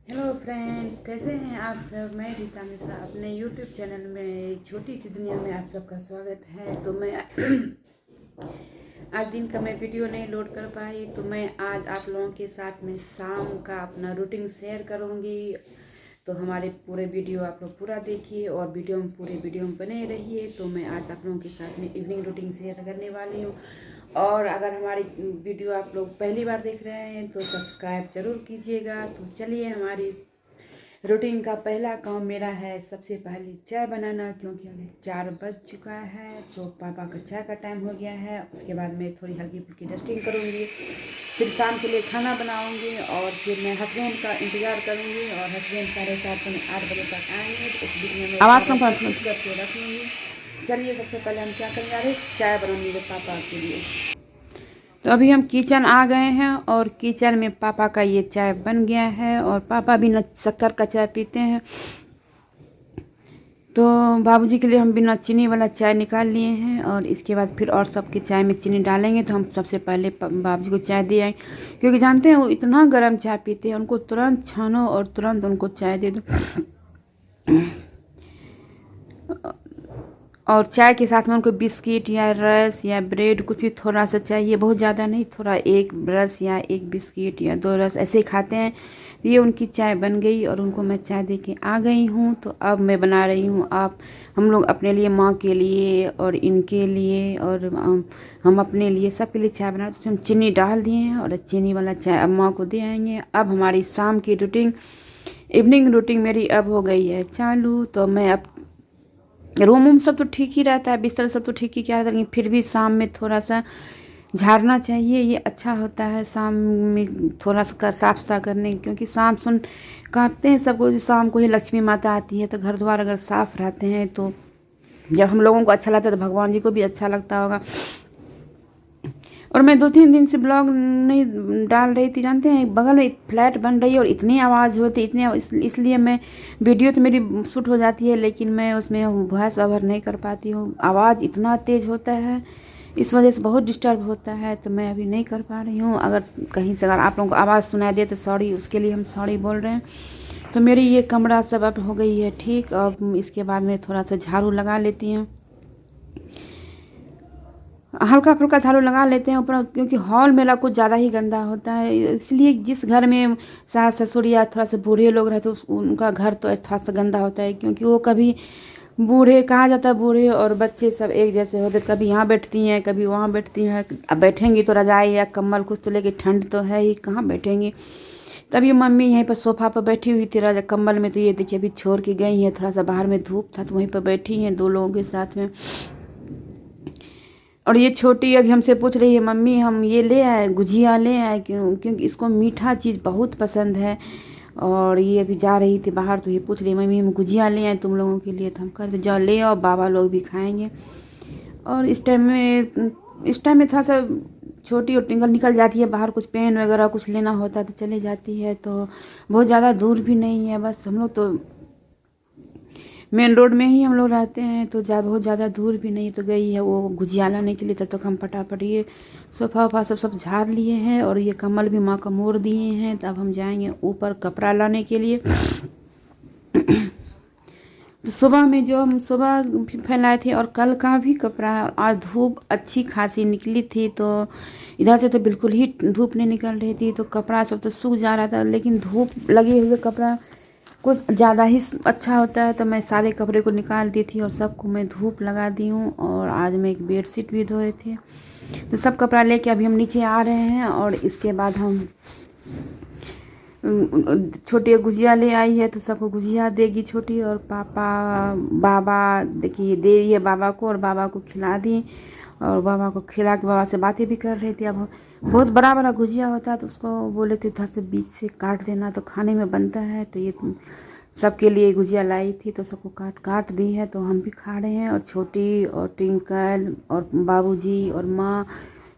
Hello friends, कैसे हैं आप सब। मैं रीता मिश्रा अपने यूट्यूब चैनल में एक छोटी सी दुनिया में आप सबका स्वागत है। तो मैं आज दिन का मैं वीडियो नहीं लोड कर पाई, तो मैं आज आप लोगों के साथ में शाम का अपना रूटीन शेयर करूंगी। तो हमारे पूरे वीडियो आप लोग पूरा देखिए और पूरे वीडियो में बने रहिए। तो मैं आज आप लोगों के साथ में इवनिंग रूटीन शेयर करने वाली हूँ। और अगर हमारी वीडियो आप लोग पहली बार देख रहे हैं तो सब्सक्राइब ज़रूर कीजिएगा। तो चलिए, हमारी रूटीन का पहला काम मेरा है सबसे पहले चाय बनाना, क्योंकि अभी 4 बज चुका है। तो पापा का चाय का टाइम हो गया है। उसके बाद मैं थोड़ी हल्की फुल्की डस्टिंग करूँगी, फिर शाम के लिए खाना बनाऊँगी और फिर मैं हस्बैंड का इंतज़ार करूँगी। और हस्बैंड 7:30 से 8 बजे तक आएंगे, तो उस बीच में मैं आवाज़ कम करके रख लूँगी। चलिए, सबसे पहले हम क्या करेंगे, अरे चाय बनाऊँगी पापा के लिए। तो अभी हम किचन आ गए हैं और किचन में पापा का ये चाय बन गया है। और पापा बिना शक्कर का चाय पीते हैं, तो बाबूजी के लिए हम बिना चीनी वाला चाय निकाल लिए हैं। और इसके बाद फिर और सबके चाय में चीनी डालेंगे। तो हम सबसे पहले बाबूजी को चाय दे आए, क्योंकि जानते हैं वो इतना गर्म चाय पीते हैं, उनको तुरंत छानो और तुरंत उनको चाय दे दो। और चाय के साथ में उनको बिस्किट या रस या ब्रेड कुछ भी थोड़ा सा चाहिए, बहुत ज़्यादा नहीं, थोड़ा एक रस या एक बिस्किट या 2 रस ऐसे ही खाते हैं। ये उनकी चाय बन गई और उनको मैं चाय दे के आ गई हूँ। तो अब मैं बना रही हूँ, हम लोग अपने लिए, माँ के लिए और इनके लिए और हम अपने लिए, सबके लिए चाय बना। तो हम चीनी डाल दिए हैं और चीनी वाला चाय अब माँ को दे आएंगे। अब हमारी शाम की रूटीन, इवनिंग रूटीन मेरी अब हो गई है चालू। तो मैं अब रूम सब तो ठीक ही रहता है, बिस्तर सब तो ठीक ही क्या रहता है, लेकिन फिर भी शाम में थोड़ा सा झाड़ना चाहिए। ये अच्छा होता है शाम में थोड़ा सा साफ सुथरा करने, क्योंकि शाम सुन काटते हैं सबको, शाम को ही लक्ष्मी माता आती है। तो घर द्वार अगर साफ रहते हैं तो जब हम लोगों को अच्छा लगता है तो भगवान जी को भी अच्छा लगता होगा। और मैं 2-3 दिन से ब्लॉग नहीं डाल रही थी, जानते हैं बगल में फ्लैट बन रही है और इतनी आवाज़ होती, इसलिए मैं वीडियो तो मेरी शूट हो जाती है, लेकिन मैं उसमें वॉइस ओवर नहीं कर पाती हूँ। आवाज़ इतना तेज़ होता है, इस वजह से बहुत डिस्टर्ब होता है। तो मैं अभी नहीं कर पा रही हूँ। अगर कहीं से अगर आप लोगों को आवाज़ सुनाई दे तो सॉरी, उसके लिए हम सॉरी बोल रहे हैं। तो मेरी ये कमरा सब अब हो गई है ठीक। अब इसके बाद में थोड़ा सा झाड़ू लगा लेती हूँ, हल्का फुल्का झाड़ू लगा लेते हैं ऊपर, क्योंकि हॉल मेरा कुछ ज़्यादा ही गंदा होता है। इसलिए जिस घर में सास ससुर या थोड़ा सा बूढ़े लोग रहते हैं उनका घर तो थोड़ा सा गंदा होता है, क्योंकि वो कभी बूढ़े कहा जाता है, बूढ़े और बच्चे सब एक जैसे होते, कभी यहाँ बैठती हैं कभी वहाँ बैठती हैं। अब बैठेंगी तो रजाई या कम्बल कुछ तो लेके, ठंड तो है ही, कहाँ बैठेंगी। तभी मम्मी यहीं पर सोफा पर बैठी हुई थी राजा कम्बल में। तो ये देखिए अभी छोड़ के गई हैं, थोड़ा सा बाहर में धूप था तो वहीं पर बैठी हैं 2 लोगों के साथ में। और ये छोटी अभी हमसे पूछ रही है, मम्मी हम ये ले आए, गुजिया ले आए, क्योंकि इसको मीठा चीज़ बहुत पसंद है। और ये अभी जा रही थी बाहर, तो ये पूछ रही मम्मी हम गुजिया ले आए तुम लोगों के लिए। तो हम कहते जाओ ले आओ, बाबा लोग भी खाएंगे। और इस टाइम में थोड़ा सा छोटी और टिंगल निकल जाती है बाहर, कुछ पेन वगैरह कुछ लेना होता है तो चले जाती है। तो बहुत ज़्यादा दूर भी नहीं है, बस हम लोग तो मेन रोड में ही हम लोग रहते हैं, तो बहुत ज़्यादा दूर भी नहीं। तो गई है वो गुजिया लाने के लिए। तब तक हम फटाफट ये सोफ़ा वोफा सब झाड़ लिए हैं और ये कम्बल भी माँ का मोड़ दिए हैं। तब हम जाएंगे ऊपर कपड़ा लाने के लिए। तो सुबह में जो हम सुबह फैलाए थे और कल का भी कपड़ा, आज धूप अच्छी खासी निकली थी, तो इधर से तो बिल्कुल ही धूप नहीं निकल रही थी, तो कपड़ा सब तो सूख जा रहा था। लेकिन धूप लगे हुए कपड़ा कुछ ज़्यादा ही अच्छा होता है, तो मैं सारे कपड़े को निकाल दी थी और सबको मैं धूप लगा दी हूँ। और आज मैं एक बेडशीट भी धोए थे। तो सब कपड़ा लेके अभी हम नीचे आ रहे हैं। और इसके बाद हम छोटी गुजिया ले आई है, तो सबको गुजिया देगी छोटी। और पापा बाबा देखिए दे रही है बाबा को, और बाबा को खिला दी। और बाबा को खिला के बाबा से बातें भी कर रही थी। अब बहुत बड़ा बड़ा गुजिया होता है तो उसको बोले थे थोड़ा सा बीच से काट देना, तो खाने में बनता है। तो ये सबके लिए गुजिया लाई थी, तो सबको काट काट दी है, तो हम भी खा रहे हैं। और छोटी और टिंकल और बाबूजी और माँ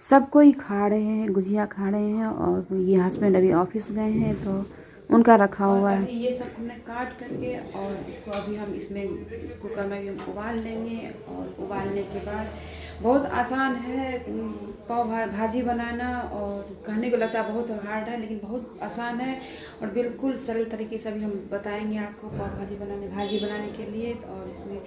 सबको ही खा रहे हैं, गुजिया खा रहे हैं। और ये हस्बैंड अभी ऑफिस गए हैं, तो उनका रखा हुआ है। ये सब हमने काट करके और इसको अभी हम इसमें इस कुकर में भी हम उबाल लेंगे। और उबालने के बाद बहुत आसान है पाव भाजी बनाना, और कहने को लगता है बहुत हार्ड है लेकिन बहुत आसान है और बिल्कुल सरल तरीके से अभी हम बताएंगे आपको पाव भाजी बनाने के लिए। और इसमें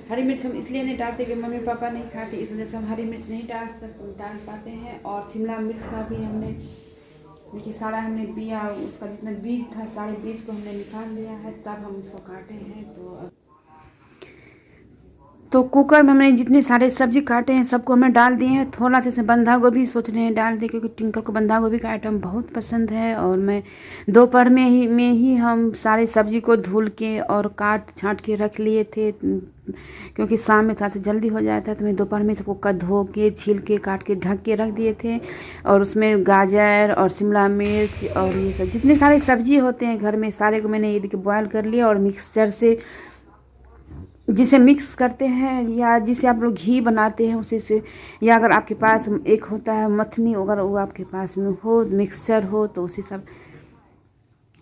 हरी मिर्च हम इसलिए नहीं डालते कि मम्मी पापा नहीं खाते, इस वजह से हम हरी मिर्च नहीं डाल पाते हैं। और शिमला मिर्च का भी हमने देखिए सारा हमने बिया उसका जितना बीज था सारे बीज को हमने निकाल लिया है, तब हम इसको काटे हैं। तो कुकर में हमने जितने सारे सब्जी काटे हैं सबको हमें डाल दिए हैं। थोड़ा सा इसमें बंधा गोभी सोच रहे हैं डाल दें, क्योंकि टिंकल को बंधा गोभी का आइटम बहुत पसंद है। और मैं दोपहर में ही हम सारे सब्जी को धुल के और काट छाँट के रख लिए थे, क्योंकि शाम में थोड़ा सा जल्दी हो जाता है। तो मैं दोपहर में सबको धो के छील के काट के ढक के रख दिए थे। और उसमें गाजर और शिमला मिर्च और ये सब जितने सारे सब्जी होते हैं घर में सारे को मैंने ये देखिए बॉयल कर लिया। और मिक्सचर से जिसे मिक्स करते हैं या जिसे आप लोग घी बनाते हैं उसी से, या अगर आपके पास एक होता है मथनी, अगर वो आपके पास में हो मिक्सचर हो तो उसी सब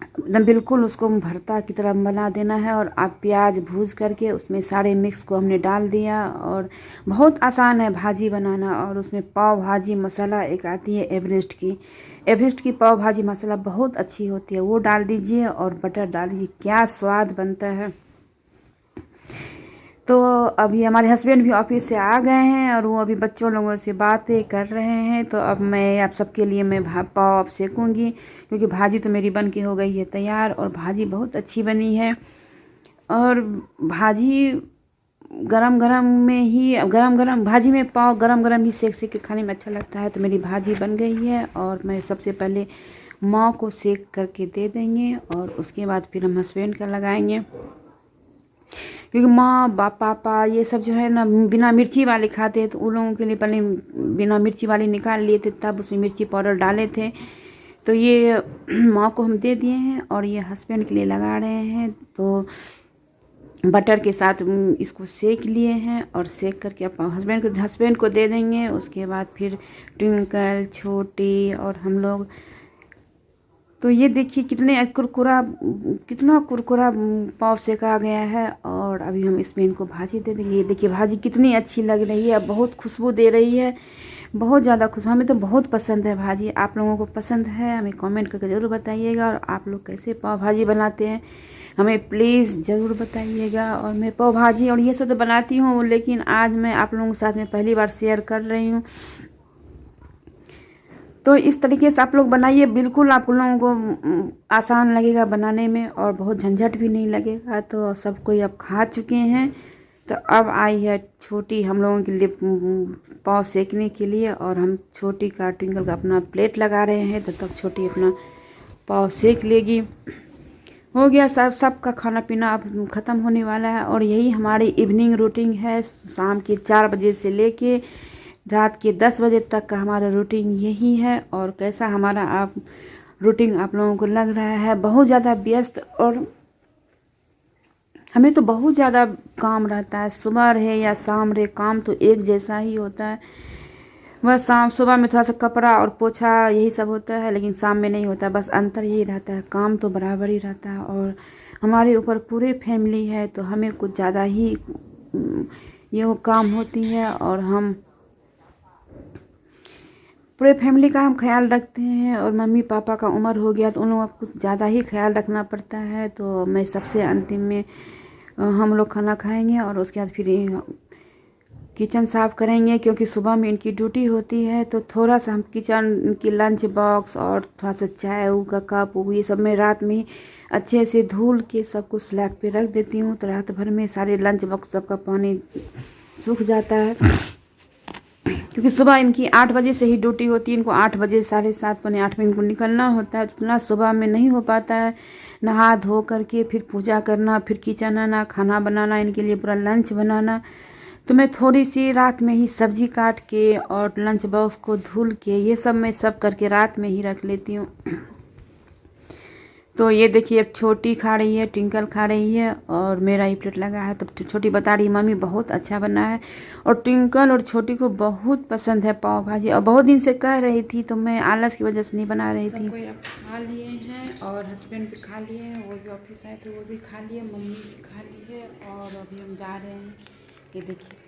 एकदम बिल्कुल उसको भरता की तरह बना देना है। और आप प्याज भूज करके उसमें सारे मिक्स को हमने डाल दिया। और बहुत आसान है भाजी बनाना। और उसमें पाव भाजी मसाला एक आती है एवरेस्ट की पाव भाजी मसाला बहुत अच्छी होती है, वो डाल दीजिए और बटर डाल दीजिए, क्या स्वाद बनता है। तो अभी हमारे हस्बैंड भी ऑफिस से आ गए हैं और वो अभी बच्चों लोगों से बातें कर रहे हैं। तो अब मैं आप सबके लिए मैं पाव सेकूंगी, क्योंकि भाजी तो मेरी बन के हो गई है तैयार। और भाजी बहुत अच्छी बनी है। और भाजी गरम गरम भाजी में पाव गरम गरम ही सेक के खाने में अच्छा लगता है। तो मेरी भाजी बन गई है और मैं सबसे पहले माँ को सेक करके दे देंगे और उसके बाद फिर हम हस्बैंड का लगाएंगे, क्योंकि माँ पापा ये सब जो है ना बिना मिर्ची वाले खाते हैं। तो उन लोगों के लिए पहले बिना मिर्ची वाले निकाल लिए थे, तब उसमें मिर्ची पाउडर डाले थे। तो ये माँ को हम दे दिए हैं और ये हस्बैंड के लिए लगा रहे हैं। तो बटर के साथ इसको सेक लिए हैं और सेक करके आप हस्बैंड को दे देंगे। उसके बाद फिर ट्विंकल, छोटी और हम लोग। तो ये देखिए कितना कुरकुरा पाव सेका गया है। और अभी हम इसमें इनको भाजी दे देंगे। ये देखिए भाजी कितनी अच्छी लग रही है, बहुत खुशबू दे रही है, बहुत ज़्यादा खुशबू। हमें तो बहुत पसंद है भाजी। आप लोगों को पसंद है हमें कमेंट करके ज़रूर बताइएगा। और आप लोग कैसे पाव भाजी बनाते हैं हमें प्लीज़ ज़रूर बताइएगा। और मैं पाव भाजी और ये सब तो बनाती हूँ, लेकिन आज मैं आप लोगों के साथ में पहली बार शेयर कर रही हूँ। तो इस तरीके से आप लोग बनाइए, बिल्कुल आप लोगों को आसान लगेगा बनाने में और बहुत झंझट भी नहीं लगेगा। तो सब कोई अब खा चुके हैं। तो अब आई है छोटी हम लोगों के लिए पाव सेकने के लिए। और हम छोटी का ट्विंकल का अपना प्लेट लगा रहे हैं, तो तब छोटी अपना पाव सेक लेगी। हो गया सबका खाना पीना अब ख़त्म होने वाला है। और यही हमारी इवनिंग रूटीन है, शाम के 4 बजे से लेके रात के 10 बजे तक का हमारा रूटीन यही है। और कैसा हमारा रूटीन आप लोगों को लग रहा है? बहुत ज़्यादा व्यस्त, और हमें तो बहुत ज़्यादा काम रहता है। सुबह रहे या शाम रहे काम तो एक जैसा ही होता है। बस सुबह में थोड़ा सा कपड़ा और पोछा यही सब होता है, लेकिन शाम में नहीं होता। बस अंतर यही रहता है, काम तो बराबर ही रहता है। और हमारे ऊपर पूरे फैमिली है तो हमें कुछ ज़्यादा ही ये वो काम होती है। और हम पूरे फैमिली का हम ख्याल रखते हैं। और मम्मी पापा का उम्र हो गया तो उन लोगों का कुछ ज़्यादा ही ख्याल रखना पड़ता है। तो मैं सबसे अंतिम में हम लोग खाना खाएंगे और उसके बाद फिर किचन साफ़ करेंगे, क्योंकि सुबह में इनकी ड्यूटी होती है। तो थोड़ा सा हम किचन, इनकी लंच बॉक्स और थोड़ा सा चाय का कप ये सब मैं रात में अच्छे से धुल के सब कुछ स्लैब पे रख देती हूँ। तो रात भर में सारे लंच बॉक्स सबका पानी सूख जाता है, क्योंकि सुबह इनकी 8 बजे से ही ड्यूटी होती है। इनको 8 बजे 7:30 पौने 8 में इनको निकलना होता है। तो इतना सुबह में नहीं हो पाता है। नहा धो करके फिर पूजा करना, फिर किचन आना, खाना बनाना, इनके लिए पूरा लंच बनाना। तो मैं थोड़ी सी रात में ही सब्जी काट के और लंच बॉक्स को धुल के ये सब मैं सब करके रात में ही रख लेती हूँ। तो ये देखिए अब छोटी खा रही है, ट्विंकल खा रही है और मेरा ही प्लेट लगा है। तो छोटी बता रही मम्मी बहुत अच्छा बना है, और ट्विंकल और छोटी को बहुत पसंद है पाव भाजी, और बहुत दिन से कह रही थी, तो मैं आलस की वजह से नहीं बना रही थी। कोई अब खा लिए हैं और हस्बैंड भी खा लिए हैं, वो भी ऑफिस आए थे वो भी खा लिए, मम्मी भी खा ली है, और अभी हम जा रहे हैं। ये देखिए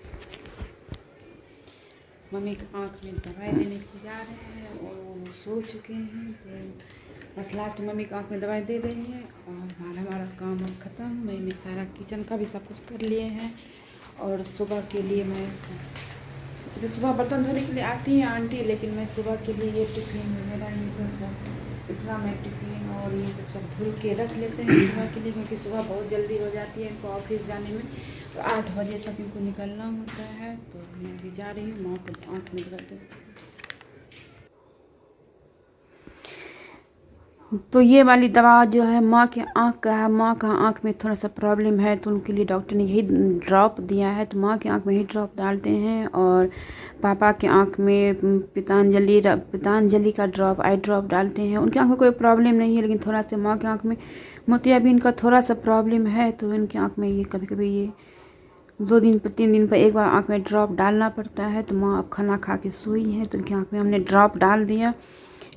मम्मी की आँख में दवाई देने के लिए जा रहे हैं, और वो सो चुके हैं। तो बस लास्ट मम्मी की आँख में दवाई दे देंगे और हमारा काम अब ख़त्म। मैंने सारा किचन का भी सब कुछ कर लिए हैं, और सुबह के लिए मैं जैसे सुबह बर्तन धोने के लिए आती हैं आंटी, लेकिन मैं सुबह के लिए ये टिफ़िन मेरा ये सब इतना मैं टिफ़िन और ये सब धुल के रख लेते हैं सुबह के लिए, क्योंकि सुबह बहुत जल्दी हो जाती है इनको ऑफिस जाने में। तो 8 बजे तक इनको निकलना होता है। तो मैं भी जा रही हूँ, माँ को आँख में दर्द। तो ये वाली दवा जो है माँ के आँख का है, माँ का आँख में थोड़ा सा प्रॉब्लम है, तो उनके लिए डॉक्टर ने यही ड्रॉप दिया है। तो माँ के आँख में ही ड्रॉप डालते हैं, और पापा के आँख में पतंजलि का ड्रॉप, आई ड्रॉप डालते हैं। उनकी आँख में कोई प्रॉब्लम नहीं है, लेकिन थोड़ा सा माँ के आँख में मोतियाबिंद का थोड़ा सा प्रॉब्लम है, तो इनकी आँख में ये कभी कभी ये 2 दिन पर 3 दिन पर एक बार आँख में ड्रॉप डालना पड़ता है। तो माँ अब खाना खा के सोई है, तो उनकी आँख में हमने ड्रॉप डाल दिया।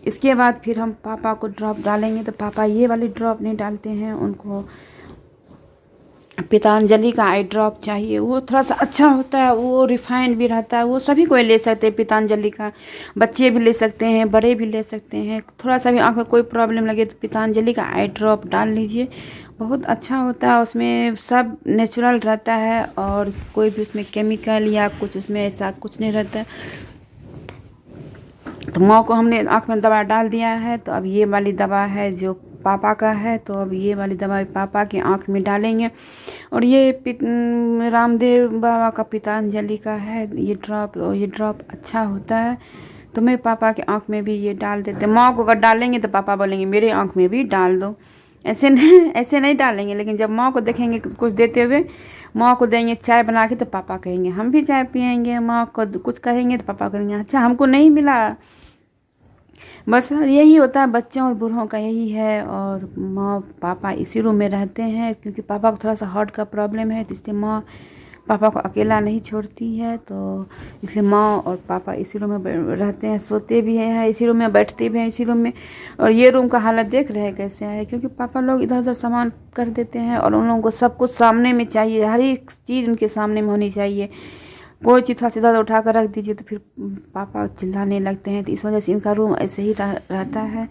इसके बाद फिर हम पापा को ड्रॉप डालेंगे। तो पापा ये वाली ड्रॉप नहीं डालते हैं, उनको पतंजलि का आई ड्रॉप चाहिए। वो थोड़ा सा अच्छा होता है, वो रिफाइंड भी रहता है, वो सभी कोई ले सकते हैं पतंजलि का, बच्चे भी ले सकते हैं, बड़े भी ले सकते हैं। थोड़ा सा भी आँख में कोई प्रॉब्लम लगे तो पतंजलि का आई ड्रॉप डाल लीजिए, बहुत अच्छा होता है। उसमें सब नेचुरल रहता है, और कोई भी उसमें केमिकल या कुछ उसमें ऐसा कुछ नहीं रहता है। तो माँ को हमने आँख में दवा डाल दिया है। तो अब ये वाली दवा है जो पापा का है, तो अब ये वाली दवा पापा की आँख में डालेंगे। और ये रामदेव बाबा का पतंजलि का है ये ड्रॉप, और ये ड्रॉप अच्छा होता है। तो मैं पापा के आँख में भी ये डाल देते। माँ को अगर डालेंगे तो पापा बोलेंगे मेरे आँख में भी डाल दो, ऐसे नहीं डालेंगे। लेकिन जब माँ को देखेंगे कुछ देते हुए, माँ को देंगे चाय बना के, तो पापा कहेंगे हम भी चाय पियेंगे। माँ को कुछ कहेंगे तो पापा कहेंगे अच्छा हमको नहीं मिला। बस यही होता है, बच्चों और बूढ़ों का यही है। और माँ पापा इसी रूम में रहते हैं, क्योंकि पापा को थोड़ा सा हार्ट का प्रॉब्लम है, तो इसलिए माँ पापा को अकेला नहीं छोड़ती है। तो इसलिए माँ और पापा इसी रूम में रहते हैं, सोते भी हैं इसी रूम में, बैठते भी हैं इसी रूम में। और ये रूम का हालत देख रहे हैं कैसे है, क्योंकि पापा लोग इधर उधर सामान कर देते हैं, और उन लोगों को सब कुछ सामने में चाहिए, हर एक चीज़ उनके सामने में होनी चाहिए। कोई चीज़ थोड़ा सीधा उठा कर रख दीजिए तो फिर पापा चिल्लाने लगते हैं। तो इस वजह से इनका रूम ऐसे ही रहता है।